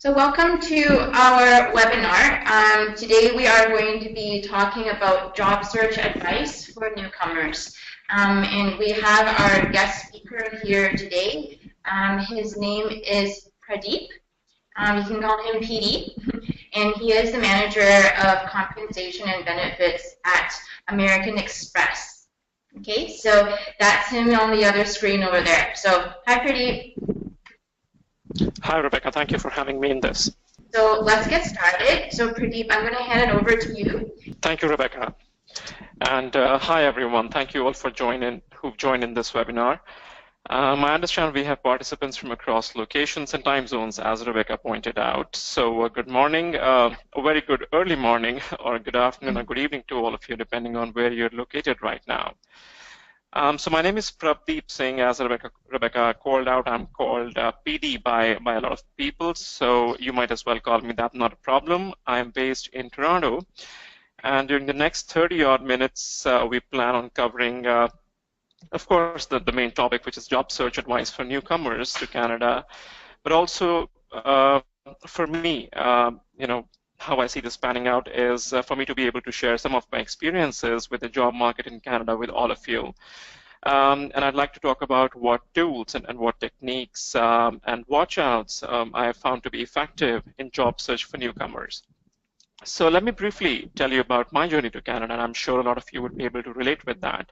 So welcome to our webinar. Today we are going to be talking about job search advice for newcomers. And we have our guest speaker here today. His name is Prabhdeep. You can call him PD. And he is the manager of compensation and benefits at American Express. Okay, so that's him on the other screen over there. So hi, Prabhdeep. Hi, Rebecca. Thank you for having me in this. So let's get started. So Prabhdeep, I'm going to hand it over to you. Thank you, Rebecca. And hi, everyone. Thank you all for who've joined in this webinar. I understand we have participants from across locations and time zones, as Rebecca pointed out. So good morning, a very good early morning, or good afternoon, or good evening to all of you, depending on where you're located right now. So my name is Prabhdeep Singh. As Rebecca called out, I'm called PD by a lot of people, so you might as well call me that, not a problem. I'm based in Toronto, and during the next 30-odd minutes, we plan on covering, of course, the main topic, which is job search advice for newcomers to Canada, but also for me, how I see this panning out is for me to be able to share some of my experiences with the job market in Canada with all of you. And I'd like to talk about what tools and what techniques and watch-outs I have found to be effective in job search for newcomers. So let me briefly tell you about my journey to Canada, and I'm sure a lot of you would be able to relate with that.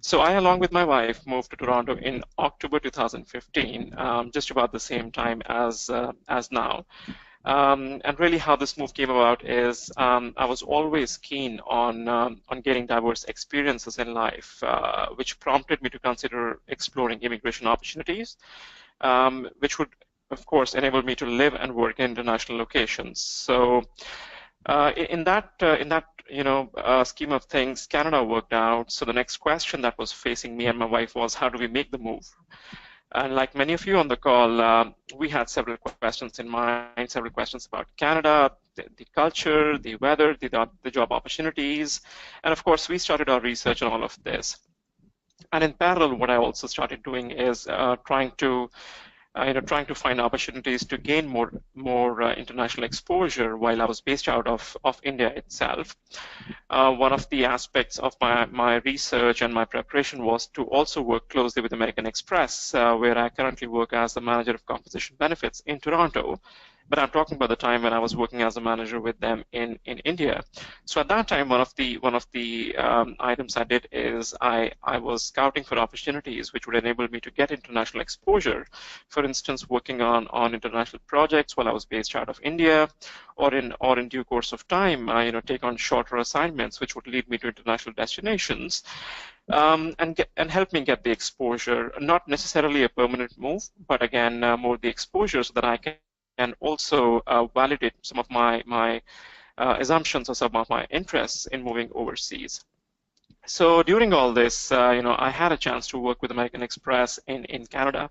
So I, along with my wife, moved to Toronto in October 2015, just about the same time as now. And really how this move came about is I was always keen on getting diverse experiences in life, which prompted me to consider exploring immigration opportunities, which would, of course, enable me to live and work in international locations. So in that scheme of things, Canada worked out. So the next question that was facing me and my wife was, how do we make the move? And like many of you on the call, we had several questions in mind, several questions about Canada, the culture, the weather, the job opportunities, and of course, we started our research on all of this. And in parallel, what I also started doing is trying to find opportunities to gain more international exposure while I was based out of India itself. One of the aspects of my research and my preparation was to also work closely with American Express, where I currently work as the manager of compensation benefits in Toronto. But I'm talking about the time when I was working as a manager with them in India. So at that time, one of the items I did is I was scouting for opportunities which would enable me to get international exposure. For instance, working on international projects while I was based out of India, or in due course of time, take on shorter assignments which would lead me to international destinations. And help me get the exposure, not necessarily a permanent move, but again, more the exposure so that I can also validate some of my assumptions or some of my interests in moving overseas. So during all this, I had a chance to work with American Express in Canada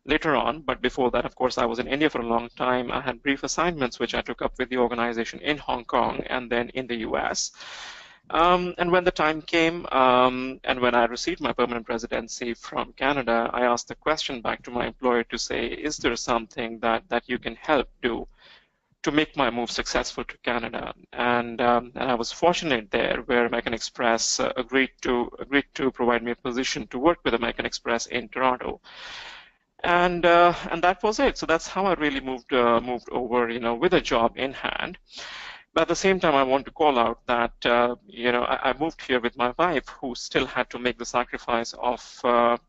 later on, but before that, of course, I was in India for a long time. I had brief assignments which I took up with the organization in Hong Kong and then in the US. And when the time came, and when I received my permanent residency from Canada, I asked the question back to my employer to say, is there something that you can help do to make my move successful to Canada? And I was fortunate there, where American Express agreed to provide me a position to work with American Express in Toronto. And that was it. So that's how I really moved over, with a job in hand. But at the same time, I want to call out that I moved here with my wife, who still had to make the sacrifice of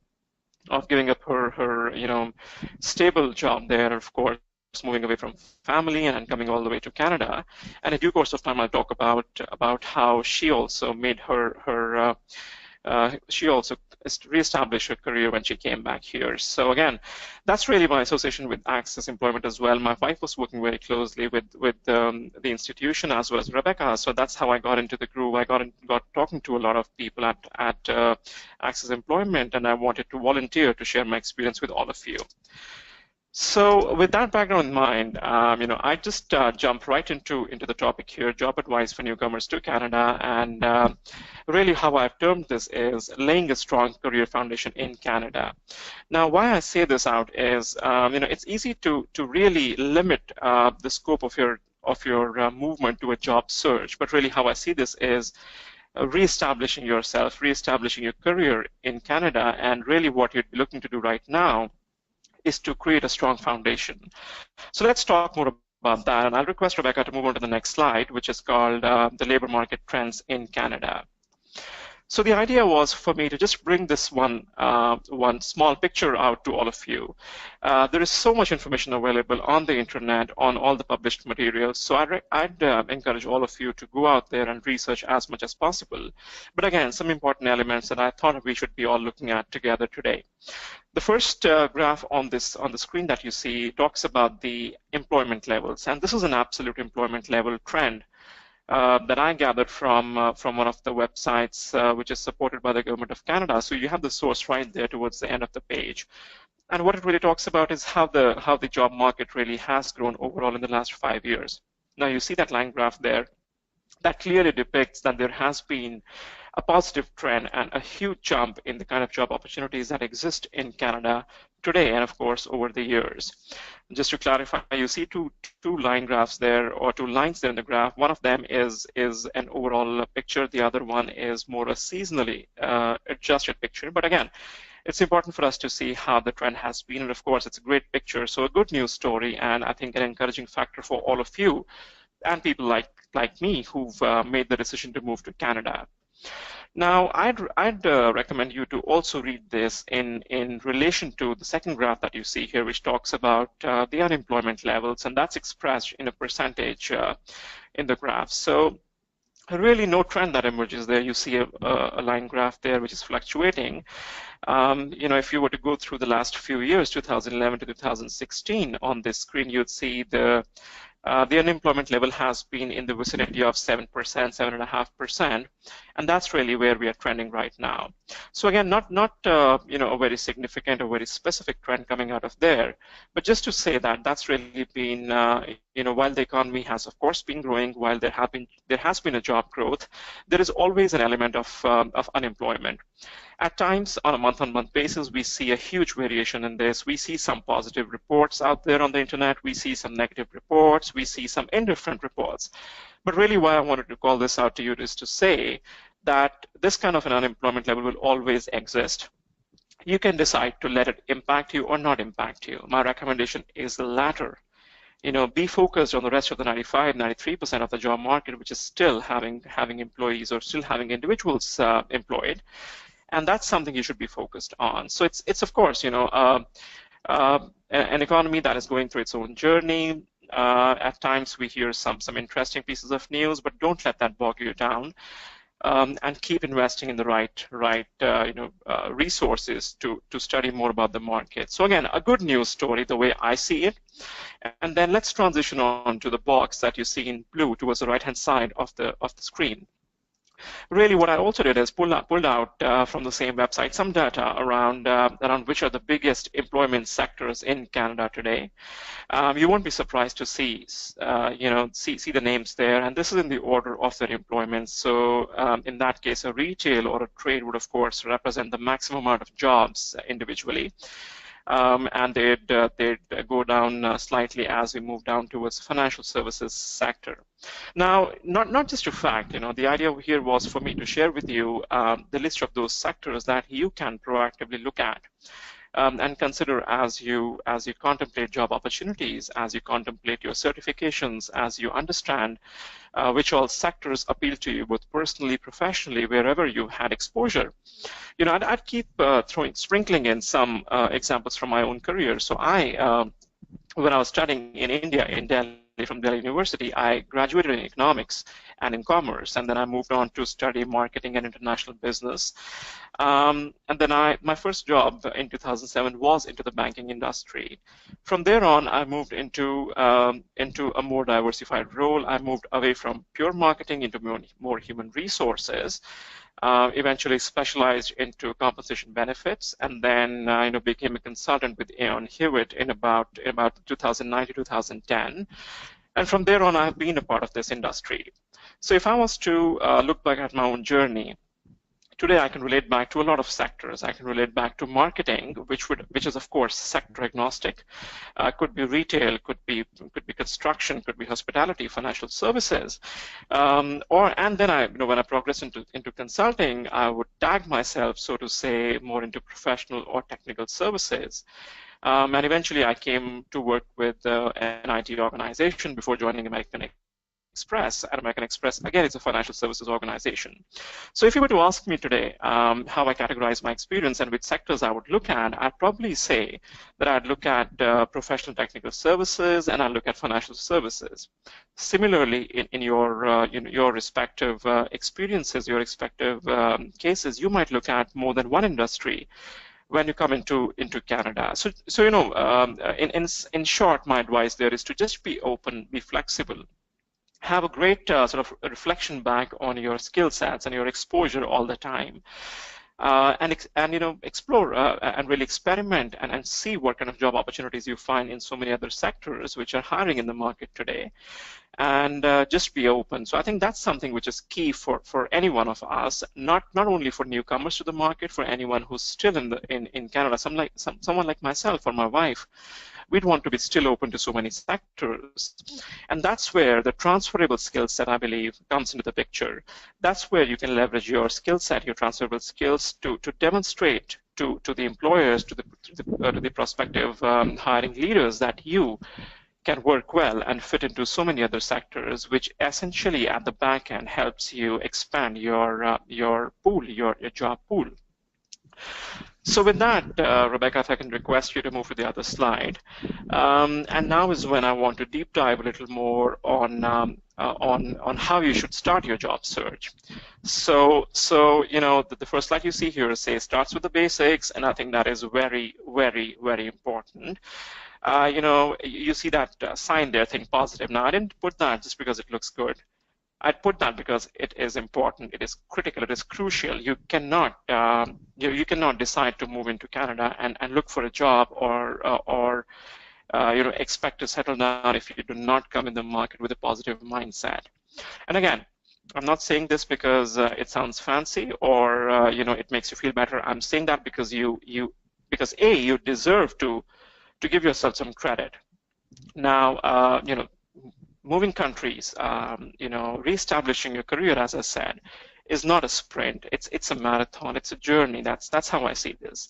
giving up her stable job there, of course, moving away from family and coming all the way to Canada. And in due course of time, I'll talk about how she also made she also reestablished her career when she came back here. So again, that's really my association with ACCES Employment as well. My wife was working very closely with the institution as well as Rebecca. So that's how I got into the groove. I got talking to a lot of people at ACCES Employment, and I wanted to volunteer to share my experience with all of you. So with that background in mind, I just jump right into the topic here, job advice for newcomers to Canada, and really how I've termed this is laying a strong career foundation in Canada. Now, why I say this out is, it's easy to really limit the scope of your movement to a job search, but really how I see this is reestablishing yourself, reestablishing your career in Canada, and really what you'd be looking to do right now is to create a strong foundation. So let's talk more about that, and I'll request Rebecca to move on to the next slide, which is called the labor market trends in Canada. So the idea was for me to just bring this one small picture out to all of you. There is so much information available on the internet, on all the published materials, so I'd encourage all of you to go out there and research as much as possible. But again, some important elements that I thought we should be all looking at together today. The first graph on the screen that you see talks about the employment levels, and this is an absolute employment level trend that I gathered from one of the websites which is supported by the Government of Canada. So you have the source right there towards the end of the page. And what it really talks about is how the job market really has grown overall in the last 5 years. Now you see that line graph there. That clearly depicts that there has been a positive trend and a huge jump in the kind of job opportunities that exist in Canada today and, of course, over the years. Just to clarify, you see two line graphs there, or two lines there in the graph. One of them is an overall picture. The other one is more a seasonally adjusted picture. But again, it's important for us to see how the trend has been. And of course, it's a great picture. So a good news story, and I think an encouraging factor for all of you and people like me who've made the decision to move to Canada. Now, I'd recommend you to also read this in relation to the second graph that you see here, which talks about the unemployment levels, and that's expressed in a percentage in the graph. So really no trend that emerges there. You see a line graph there which is fluctuating. If you were to go through the last few years, 2011 to 2016, on this screen, you'd see the unemployment level has been in the vicinity of 7%, 7.5%, and that's really where we are trending right now. So again, not a very significant or very specific trend coming out of there, but just to say that that's really been, while the economy has of course been growing, while there has been a job growth, there is always an element of unemployment. At times, on a month-on-month basis, we see a huge variation in this. We see some positive reports out there on the internet. We see some negative reports. We see some indifferent reports. But really why I wanted to call this out to you is to say that this kind of an unemployment level will always exist. You can decide to let it impact you or not impact you. My recommendation is the latter. Be focused on the rest of the 95, 93% of the job market, which is still having employees or still having individuals employed. And that's something you should be focused on. So it's of course, an economy that is going through its own journey. At times we hear some interesting pieces of news, but don't let that bog you down. And keep investing in the right resources to study more about the market. So again, a good news story, the way I see it. And then let's transition on to the box that you see in blue towards the right-hand side of the screen. Really, what I also did is pulled out from the same website some data around which are the biggest employment sectors in Canada today. You won't be surprised to see the names there, and this is in the order of their employment. So in that case, a retail or a trade would of course represent the maximum amount of jobs individually. And they'd go down slightly as we move down towards the financial services sector. Now, not just a fact, the idea here was for me to share with you the list of those sectors that you can proactively look at and consider as you contemplate job opportunities, as you contemplate your certifications, as you understand which all sectors appeal to you, both personally, professionally, wherever you've had exposure. I'd keep sprinkling in some examples from my own career. So when I was studying in India, in Delhi, from Delhi University, I graduated in economics and in commerce, and then I moved on to study marketing and international business. And then my first job in 2007 was into the banking industry. From there on, I moved into a more diversified role. I moved away from pure marketing into more human resources. eventually specialized into compensation benefits, and then became a consultant with Aon Hewitt in about 2009 to 2010. And from there on, I've been a part of this industry. So if I was to look back at my own journey, today I can relate back to a lot of sectors. I can relate back to marketing, which is of course sector agnostic. Could be retail, could be construction, could be hospitality, financial services, and then when I progress into consulting, I would tag myself, so to say, more into professional or technical services. And eventually I came to work with an IT organization before joining American Express. And American Express, again, is a financial services organization. So if you were to ask me today how I categorize my experience and which sectors I would look at, I'd probably say that I'd look at professional technical services and I'd look at financial services. Similarly, in your respective experiences, your respective cases, you might look at more than one industry when you come into Canada. So in short, my advice there is to just be open, be flexible, have a great sort of reflection back on your skill sets and your exposure all the time, and explore and really experiment and see what kind of job opportunities you find in so many other sectors which are hiring in the market today, and just be open. So I think that's something which is key for any one of us, not only for newcomers to the market, for anyone who's still in Canada. Someone like myself or my wife, we'd want to be still open to so many sectors. And that's where the transferable skill set, I believe, comes into the picture. That's where you can leverage your skill set, your transferable skills to demonstrate to the employers, to the prospective hiring leaders that you can work well and fit into so many other sectors, which essentially at the back end helps you expand your pool, your job pool. So with that, Rebecca, if I can request you to move to the other slide. And now is when I want to deep dive a little more on how you should start your job search. So the first slide you see here starts with the basics, and I think that is very, very, very important. You see that sign there, think positive. Now, I didn't put that just because it looks good. I'd put that because it is important, it is critical, it is crucial. You cannot you cannot decide to move into Canada and look for a job or expect to settle down if you do not come in the market with a positive mindset. And again, I'm not saying this because it sounds fancy or it makes you feel better. I'm saying that because you deserve to give yourself some credit. Now, moving countries, reestablishing your career, as I said, is not a sprint. It's a marathon. It's a journey. That's how I see this.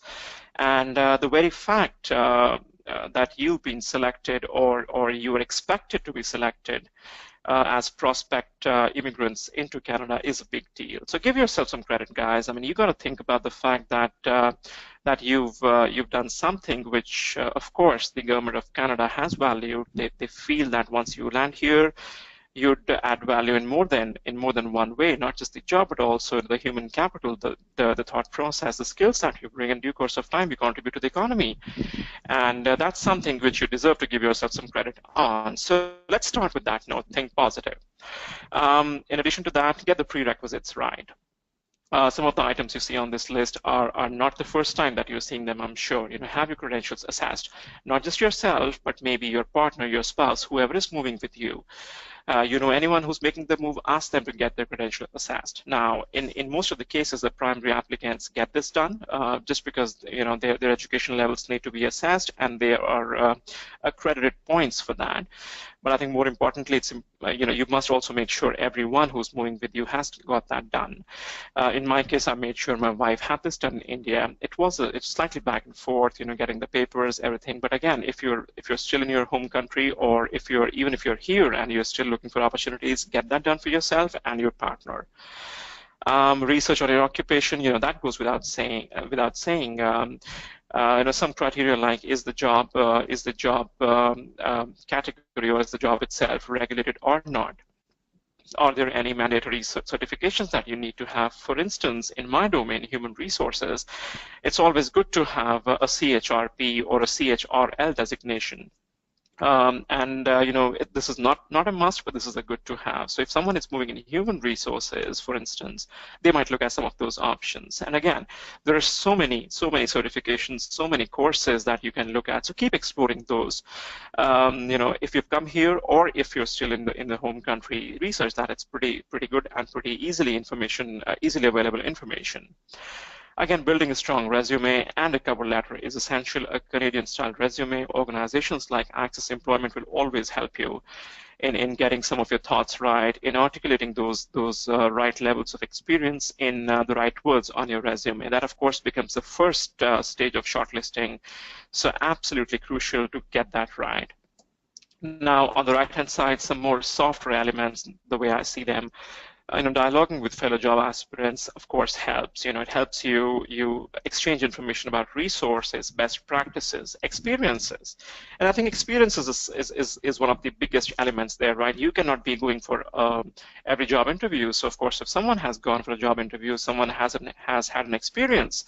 And the very fact that you've been selected or you are expected to be selected as prospect immigrants into Canada is a big deal. So give yourself some credit, guys. I mean, you got to think about the fact that that you've done something which, of course, the government of Canada has valued. They feel that once you land here, you'd add value in more than one way, not just the job, but also the human capital, the thought process, the skills that you bring in due course of time, you contribute to the economy. And that's something which you deserve to give yourself some credit on. So let's start with that note, think positive. In addition to that, get the prerequisites right. Some of the items you see on this list are not the first time that you're seeing them, I'm sure. Have your credentials assessed, not just yourself, but maybe your partner, your spouse, whoever is moving with you. Anyone who's making the move, ask them to get their credentials assessed. Now, in most of the cases, the primary applicants get this done just because their education levels need to be assessed, and there are accredited points for that. But I think more importantly, it's you must also make sure everyone who's moving with you has got that done. In my case, I made sure my wife had this done in India. It's slightly back and forth, getting the papers, everything. But again, if you're still in your home country, or even if you're here and you're still looking for opportunities, get that done for yourself and your partner. Research on your occupation, that goes without saying. Some criteria like is the job category or is the job itself regulated or not? Are there any mandatory certifications that you need to have? For instance, in my domain, human resources, it's always good to have a CHRP or a CHRL designation. This is not a must, but this is a good to have. So if someone is moving in human resources, for instance, they might look at some of those options. And again, there are so many certifications, so many courses that you can look at. So keep exploring those. If you've come here or if you're still in the home country, research that. It's pretty good and pretty easily available information. Again, building a strong resume and a cover letter is essential. A Canadian-style resume, organizations like ACCESS Employment will always help you in getting some of your thoughts right, in articulating those right levels of experience in the right words on your resume. That, of course, becomes the first stage of shortlisting. So absolutely crucial to get that right. Now, on the right-hand side, some more software elements, the way I see them. Dialoguing with fellow job aspirants, of course, helps. It helps you exchange information about resources, best practices, experiences. And I think experiences is one of the biggest elements there, right? You cannot be going for every job interview. So, of course, if someone has gone for a job interview, someone has had an experience,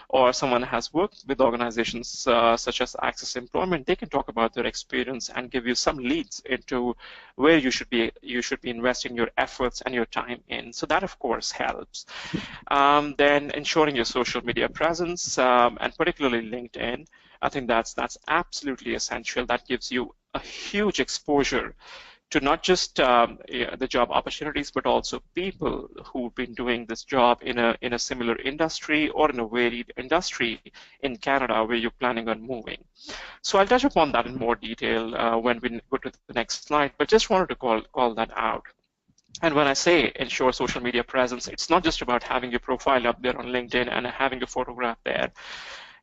or someone has worked with organizations such as ACCESS Employment, they can talk about their experience and give you some leads into where you should be investing your efforts and your time in. So that, of course, helps. Then ensuring your social media presence, and particularly LinkedIn, I think that's absolutely essential. That gives you a huge exposure to not just the job opportunities, but also people who've been doing this job in a similar industry or in a varied industry in Canada where you're planning on moving. So I'll touch upon that in more detail when we go to the next slide, but just wanted to call that out. And when I say ensure social media presence, it's not just about having your profile up there on LinkedIn and having a photograph there.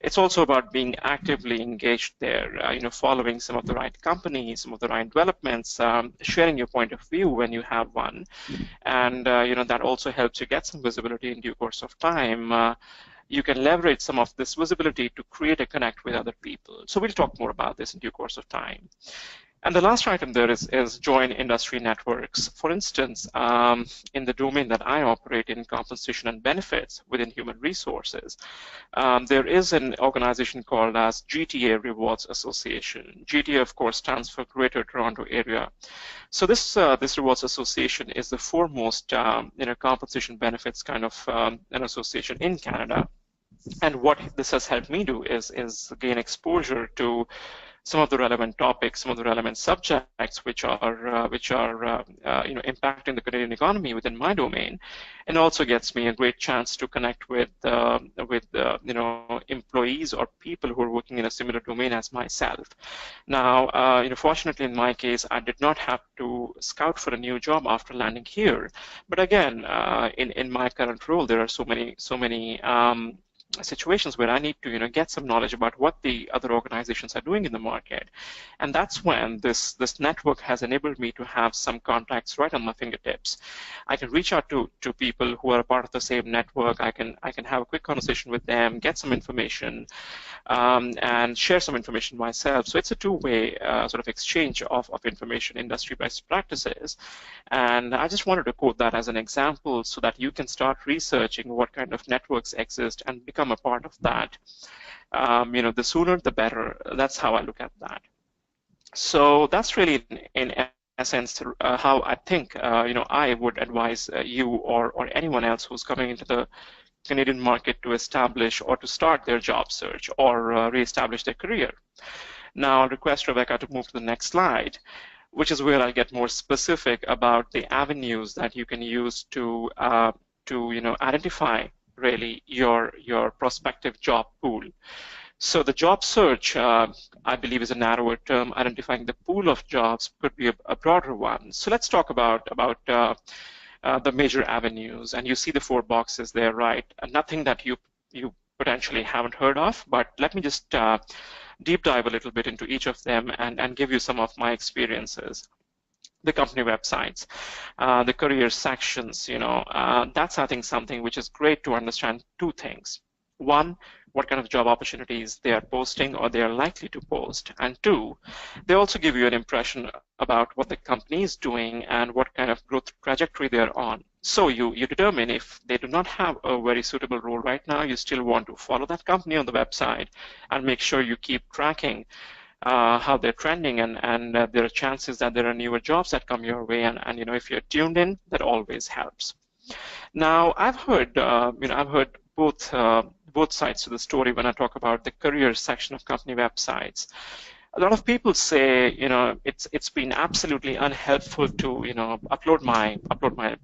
It's also about being actively engaged there, following some of the right companies, some of the right developments, sharing your point of view when you have one. And, that also helps you get some visibility in due course of time. You can leverage some of this visibility to create a connect with other people. So we'll talk more about this in due course of time. And the last item there is join industry networks. For instance, in the domain that I operate in, compensation and benefits within human resources, there is an organization called as GTA Rewards Association. GTA, of course, stands for Greater Toronto Area. So this Rewards Association is the foremost compensation benefits kind of an association in Canada. And what this has helped me do is gain exposure to some of the relevant topics, some of the relevant subjects which are impacting the Canadian economy within my domain, and also gets me a great chance to connect with employees or people who are working in a similar domain as myself. Now, fortunately in my case, I did not have to scout for a new job after landing here. But again, in my current role, there are so many situations where I need to get some knowledge about what the other organizations are doing in the market. And that's when this network has enabled me to have some contacts right on my fingertips. I can reach out to people who are a part of the same network. I can have a quick conversation with them, get some information, and share some information myself. So it's a two-way sort of exchange of information, industry best practices. And I just wanted to quote that as an example so that you can start researching what kind of networks exist and become a part of that. The sooner the better. That's how I look at that. So that's really in essence how I think I would advise you or anyone else who's coming into the Canadian market to establish or to start their job search or reestablish their career. Now I'll request Rebecca to move to the next slide, which is where I'll get more specific about the avenues that you can use to identify really your prospective job pool. So the job search, I believe, is a narrower term. Identifying the pool of jobs could be a broader one. So let's talk about the major avenues. And you see the 4 boxes there, right? Nothing that you potentially haven't heard of, but let me just deep dive a little bit into each of them and give you some of my experiences. The company websites, the career sections, that's, I think, something which is great to understand 2 things. 1, what kind of job opportunities they are posting or they are likely to post. And 2, they also give you an impression about what the company is doing and what kind of growth trajectory they are on. So you determine if they do not have a very suitable role right now, you still want to follow that company on the website and make sure you keep tracking how they're trending, and there are chances that there are newer jobs that come your way, and if you're tuned in, that always helps. Now, I've heard both sides to the story when I talk about the career section of company websites. A lot of people say, it's been absolutely unhelpful to, upload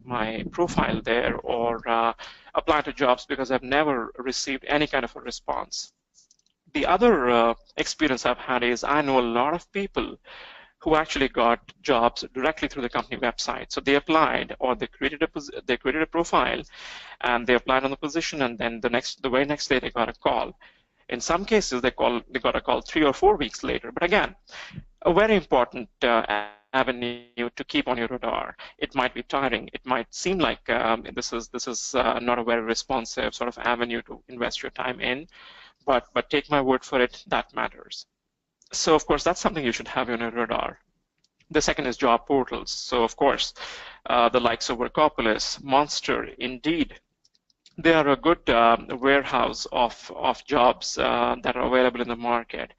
my profile there or apply to jobs because I've never received any kind of a response. The other experience I've had is I know a lot of people who actually got jobs directly through the company website. So they applied, or they created a profile, and they applied on the position, and then the very next day they got a call. In some cases, they got a call 3 or 4 weeks later. But again, a very important avenue to keep on your radar. It might be tiring. It might seem like this is not a very responsive sort of avenue to invest your time in, but take my word for it, that matters. So of course, that's something you should have on your radar. The second is job portals. So of course, the likes of Workopolis, Monster, Indeed, they are a good warehouse of jobs that are available in the market.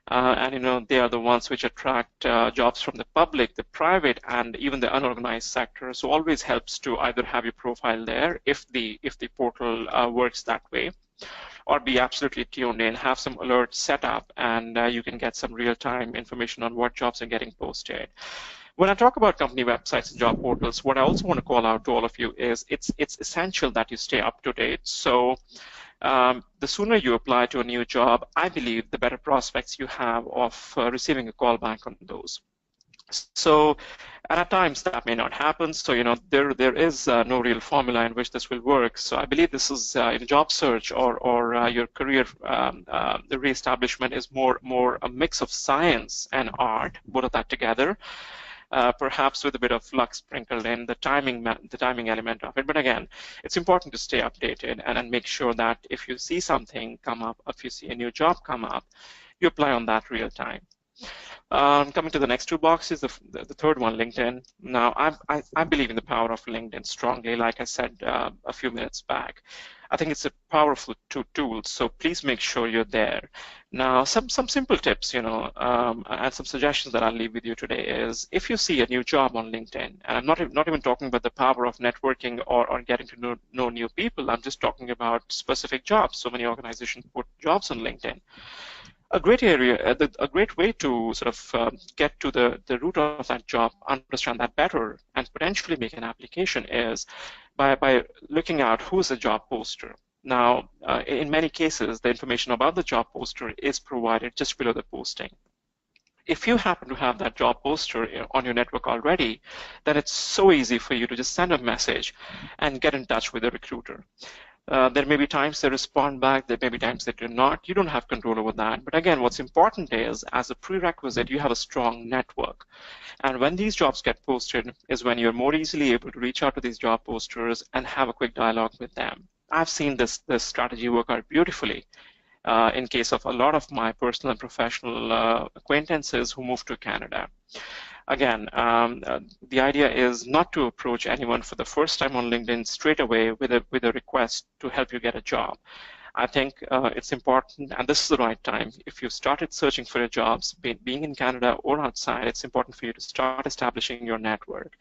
And they are the ones which attract jobs from the public, the private, and even the unorganized sector. So always helps to either have your profile there if the portal works that way, or be absolutely tuned in, have some alerts set up, and you can get some real-time information on what jobs are getting posted. When I talk about company websites and job portals, what I also want to call out to all of you is it's essential that you stay up to date. So the sooner you apply to a new job, I believe the better prospects you have of receiving a call back on those. So, and at times that may not happen. So, there is no real formula in which this will work. So I believe this is in job search or your career, the reestablishment is more a mix of science and art, both of that together. Perhaps with a bit of luck sprinkled in, the timing element of it. But again, it's important to stay updated and make sure that if you see something come up, if you see a new job come up, you apply on that real time. Coming to the next two boxes, the third one, LinkedIn. Now, I believe in the power of LinkedIn strongly, like I said a few minutes back. I think it's a powerful tool, so please make sure you're there. Now, some simple tips, and some suggestions that I'll leave with you today is if you see a new job on LinkedIn, and I'm not even talking about the power of networking or getting to know new people, I'm just talking about specific jobs. So many organizations put jobs on LinkedIn. A great way to sort of get to the root of that job, understand that better, and potentially make an application is by looking at who's the job poster. Now, in many cases, the information about the job poster is provided just below the posting. If you happen to have that job poster on your network already, then it's so easy for you to just send a message and get in touch with the recruiter. There may be times they respond back, there may be times they do not. You don't have control over that. But again, what's important is, as a prerequisite, you have a strong network. And when these jobs get posted is when you're more easily able to reach out to these job posters and have a quick dialogue with them. I've seen this strategy work out beautifully in case of a lot of my personal and professional acquaintances who moved to Canada. Again, the idea is not to approach anyone for the first time on LinkedIn straight away with a request to help you get a job. I think it's important, and this is the right time. If you started searching for your jobs, being in Canada or outside, it's important for you to start establishing your network.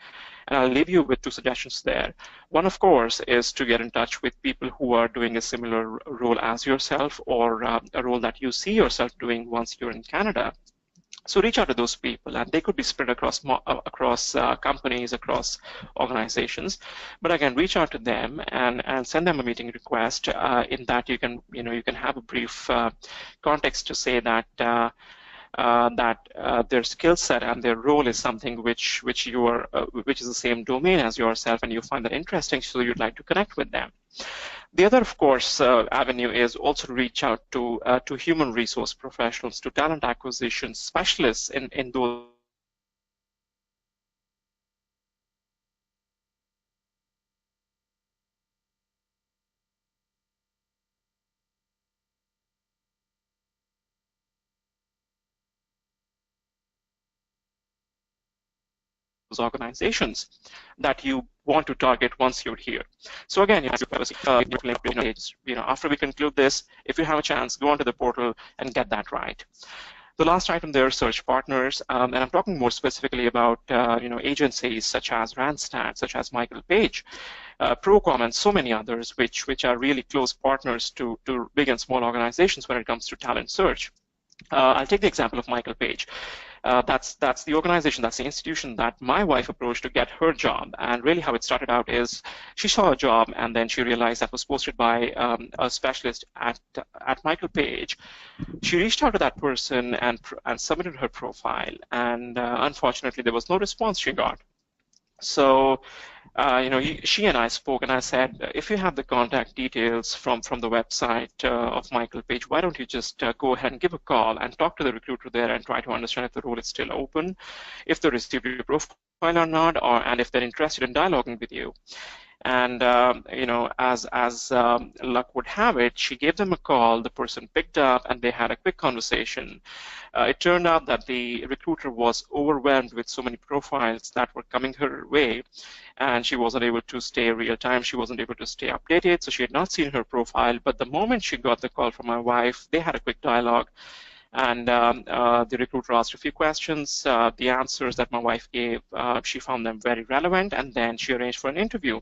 And I'll leave you with two suggestions there. One, of course, is to get in touch with people who are doing a similar role as yourself, or a role that you see yourself doing once you're in Canada. So reach out to those people, and they could be spread across companies, across organizations. But again, reach out to them and send them a meeting request. In that, you can have a brief context to say that their skill set and their role is something which is the same domain as yourself, and you find that interesting, so you'd like to connect with them. The other, of course, avenue is also to reach out to human resource professionals, to talent acquisition specialists in those organizations that you want to target once you're here. So again, you have after we conclude this, if you have a chance, go onto the portal and get that right. The last item there, search partners, and I'm talking more specifically about agencies such as Randstad, such as Michael Page, Procom, and so many others, which are really close partners to big and small organizations when it comes to talent search. I'll take the example of Michael Page. That's the organization, that's the institution that my wife approached to get her job. And really how it started out is she saw a job and then she realized that was posted by a specialist at Michael Page. She reached out to that person and submitted her profile. And unfortunately, there was no response she got. So, she and I spoke, and I said, if you have the contact details from the website of Michael Page, why don't you just go ahead and give a call and talk to the recruiter there and try to understand if the role is still open, if they received your profile or not, and if they're interested in dialoguing with you. And as luck would have it, she gave them a call. The person picked up, and they had a quick conversation. It turned out that the recruiter was overwhelmed with so many profiles that were coming her way, and she wasn't able to stay real time. She wasn't able to stay updated, so she had not seen her profile. But the moment she got the call from my wife, they had a quick dialogue. And the recruiter asked a few questions. The answers that my wife gave, she found them very relevant, and then she arranged for an interview.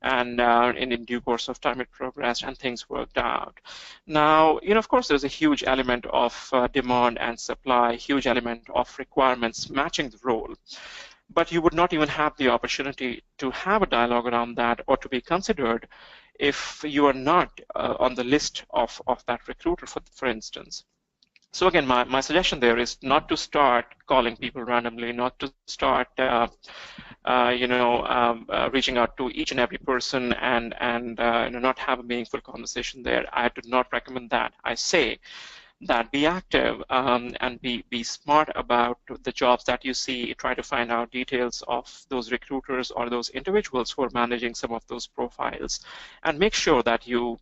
And in due course of time, it progressed, and things worked out. Now, of course, there's a huge element of demand and supply, huge element of requirements matching the role. But you would not even have the opportunity to have a dialogue around that or to be considered if you are not on the list of that recruiter, for instance. So again, my suggestion there is not to start calling people randomly, not to start, reaching out to each and every person and not have a meaningful conversation there. I do not recommend that. I say that be active and be smart about the jobs that you see. Try to find out details of those recruiters or those individuals who are managing some of those profiles, and make sure that you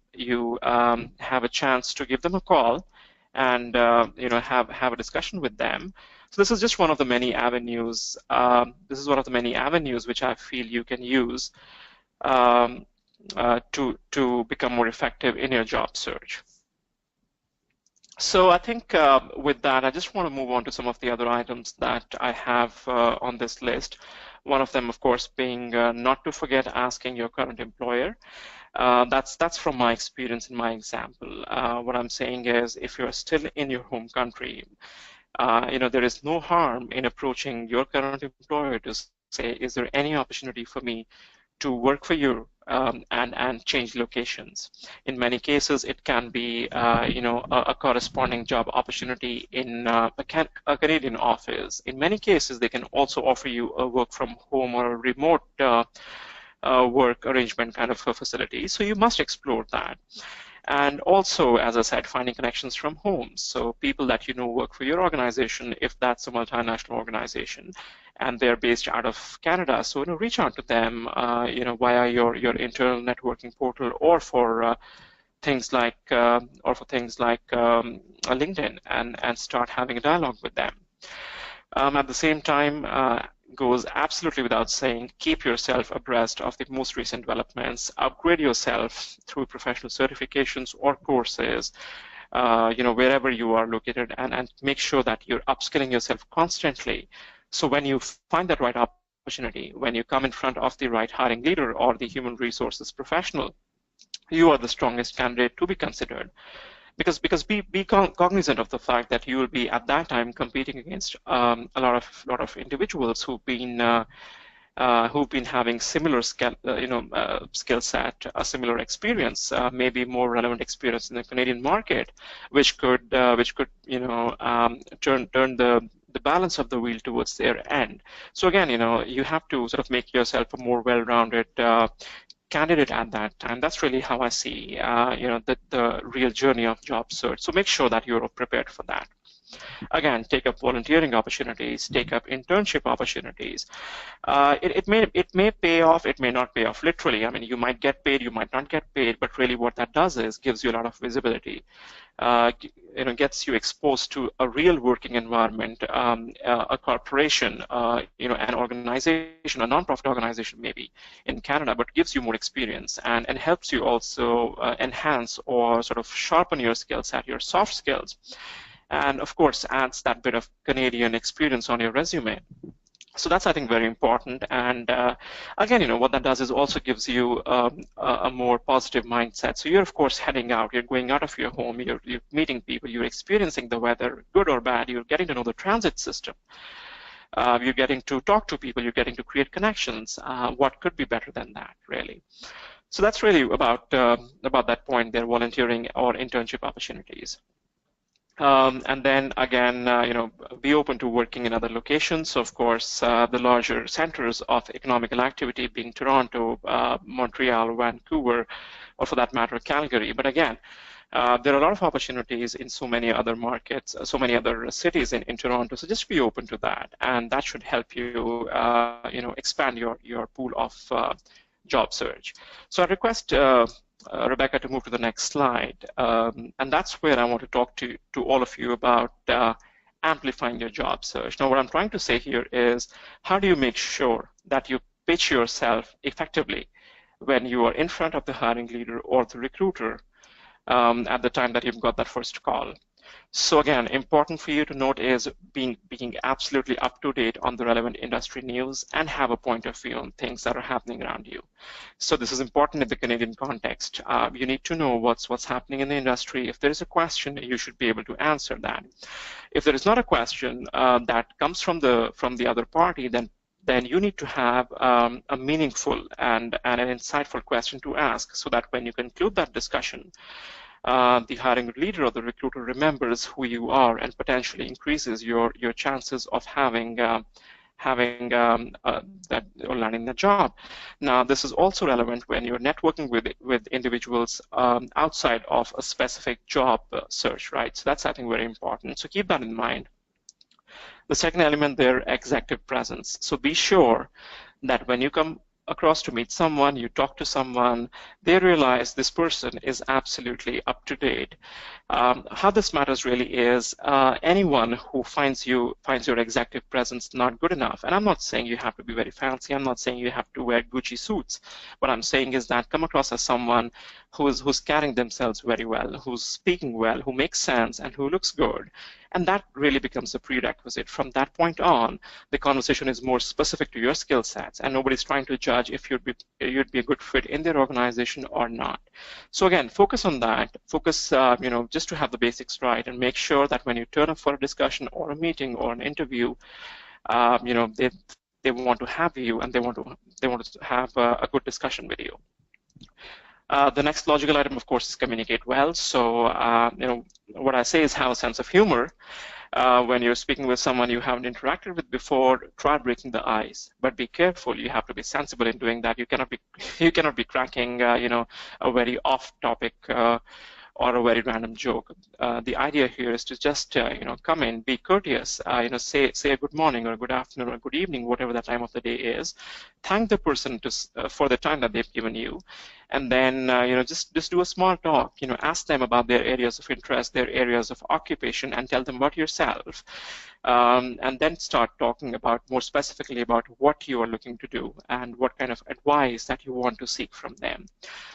have a chance to give them a call and have a discussion with them. So this is just one of the many avenues. This is one of the many avenues which I feel you can use to become more effective in your job search. So I think with that, I just want to move on to some of the other items that I have on this list. One of them, of course, being not to forget asking your current employer. That's from my experience in my example. What I'm saying is, if you're still in your home country, there is no harm in approaching your current employer to say, is there any opportunity for me to work for you and change locations? In many cases, it can be a corresponding job opportunity in a Canadian office. In many cases, they can also offer you a work from home or a remote work arrangement kind of a facility. So you must explore that. And also, as I said, finding connections from home. So people that work for your organization, if that's a multinational organization, and they're based out of Canada. So reach out to them, via your internal networking portal, or for things like LinkedIn, and start having a dialogue with them. At the same time, goes absolutely without saying, keep yourself abreast of the most recent developments, upgrade yourself through professional certifications or courses, wherever you are located, and make sure that you're upskilling yourself constantly. So when you find that right opportunity, when you come in front of the right hiring leader or the human resources professional, you are the strongest candidate to be considered. Because be cognizant of the fact that you will be at that time competing against a lot of individuals who've been having similar skill set, a similar experience, maybe more relevant experience in the Canadian market, which could turn the balance of the wheel towards their end. So again, you have to sort of make yourself a more well-rounded candidate at that time. That's really how I see the real journey of job search. So make sure that you're prepared for that. Again, take up volunteering opportunities, take up internship opportunities. It may pay off, it may not pay off literally. I mean, you might get paid, you might not get paid, but really what that does is gives you a lot of visibility. Gets you exposed to a real working environment, a corporation, an organization, a nonprofit organization maybe in Canada, but gives you more experience and helps you also enhance or sort of sharpen your skill set, your soft skills. and of course adds that bit of Canadian experience on your resume. So that's, I think, very important. And again, what that does is also gives you a more positive mindset. So you're, of course, heading out. You're going out of your home. You're meeting people. You're experiencing the weather, good or bad. You're getting to know the transit system. You're getting to talk to people. You're getting to create connections. What could be better than that, really? So that's really about that point there, volunteering or internship opportunities. And then again, be open to working in other locations. So of course, the larger centers of economical activity being Toronto, Montreal, Vancouver, or for that matter, Calgary. But again, there are a lot of opportunities in so many other markets, so many other cities in Toronto. So just be open to that, and that should help you, expand your pool of job search. So I request Rebecca to move to the next slide, and that's where I want to talk to all of you about amplifying your job search. Now, what I'm trying to say here is, how do you make sure that you pitch yourself effectively when you are in front of the hiring leader or the recruiter at the time that you've got that first call? So again, important for you to note is being absolutely up to date on the relevant industry news and have a point of view on things that are happening around you. So this is important in the Canadian context. You need to know what's happening in the industry. If there is a question, you should be able to answer that. If there is not a question that comes from the other party, then you need to have a meaningful and an insightful question to ask, so that when you conclude that discussion, the hiring leader or the recruiter remembers who you are and potentially increases your chances of having that or landing the job. Now, this is also relevant when you're networking with individuals outside of a specific job search, right? So that's, I think, very important. So keep that in mind. The second element there, executive presence. So be sure that when you come across to meet someone, you talk to someone, they realize this person is absolutely up to date. How this matters really is anyone who finds your executive presence not good enough, and I'm not saying you have to be very fancy, I'm not saying you have to wear Gucci suits. What I'm saying is that come across as someone who's carrying themselves very well, who's speaking well, who makes sense, and who looks good. And that really becomes a prerequisite. From that point on, the conversation is more specific to your skill sets, and nobody's trying to judge if you'd be a good fit in their organization or not. So again, focus on that. Focus, just to have the basics right, and make sure that when you turn up for a discussion or a meeting or an interview, they want to have you, and they want to have a good discussion with you. The next logical item, of course, is communicate well. So, what I say is have a sense of humor. When you're speaking with someone you haven't interacted with before, try breaking the ice. But be careful. You have to be sensible in doing that. You cannot be cracking, a very off-topic or a very random joke. The idea here is to just, come in, be courteous, say a good morning or a good afternoon or a good evening, whatever the time of the day is. Thank the person for the time that they've given you. And then, just do a small talk. Ask them about their areas of interest, their areas of occupation, and tell them about yourself. And then start talking about more specifically about what you are looking to do and what kind of advice that you want to seek from them.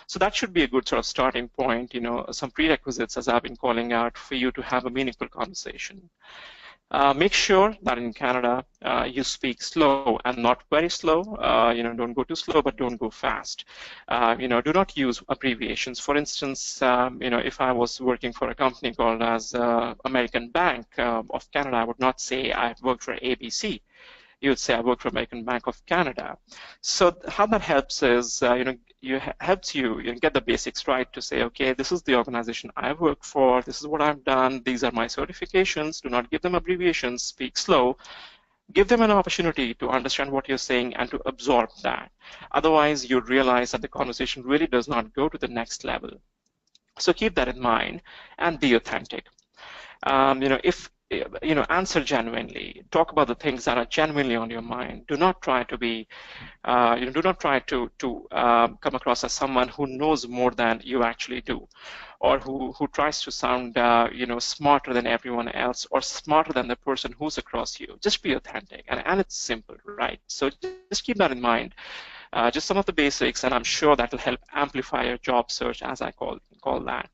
So that should be a good sort of starting point, some prerequisites, as I've been calling out, for you to have a meaningful conversation. Make sure that in Canada you speak slow and not very slow. Don't go too slow, but don't go fast. Do not use abbreviations. For instance, if I was working for a company called as American Bank of Canada, I would not say I've worked for ABC. You would say I work for American Bank of Canada. So how that helps is, helps you get the basics right to say, okay, this is the organization I've worked for, this is what I've done, these are my certifications. Do not give them abbreviations, speak slow. Give them an opportunity to understand what you're saying and to absorb that. Otherwise, you'd realize that the conversation really does not go to the next level. So keep that in mind and be authentic. Answer genuinely. Talk about the things that are genuinely on your mind. Do not try to be, do not try to come across as someone who knows more than you actually do, or who tries to sound, smarter than everyone else or smarter than the person who's across you. Just be authentic, and it's simple, right? So just keep that in mind. Just some of the basics, and I'm sure that will help amplify your job search, as I call that.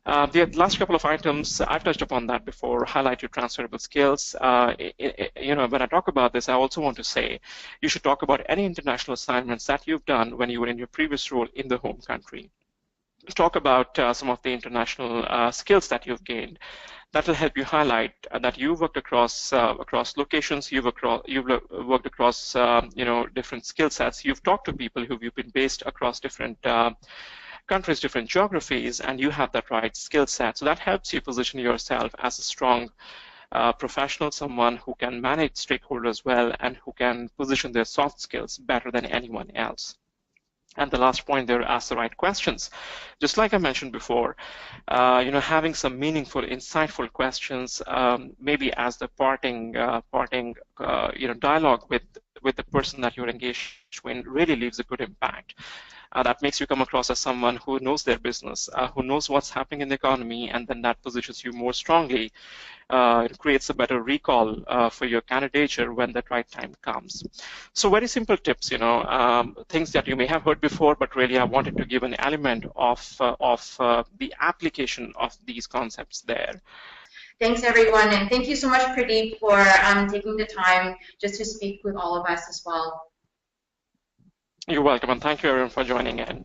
The last couple of items, I've touched upon that before, highlight your transferable skills. When I talk about this, I also want to say you should talk about any international assignments that you've done when you were in your previous role in the home country. Talk about some of the international skills that you've gained. That will help you highlight that you've worked across locations, you've worked across different skill sets. You've talked to people who've been based across different countries, different geographies, and you have that right skill set. So that helps you position yourself as a strong professional, someone who can manage stakeholders well and who can position their soft skills better than anyone else. And the last point there, ask the right questions. Just like I mentioned before, having some meaningful, insightful questions, maybe as the parting dialogue with the person that you're engaged with, really leaves a good impact. That makes you come across as someone who knows their business, who knows what's happening in the economy, and then that positions you more strongly. It creates a better recall for your candidature when the right time comes. So very simple tips, things that you may have heard before, but really I wanted to give an element of the application of these concepts there. Thanks, everyone, and thank you so much, Prabhdeep, for taking the time just to speak with all of us as well. You're welcome, and thank you, everyone, for joining in.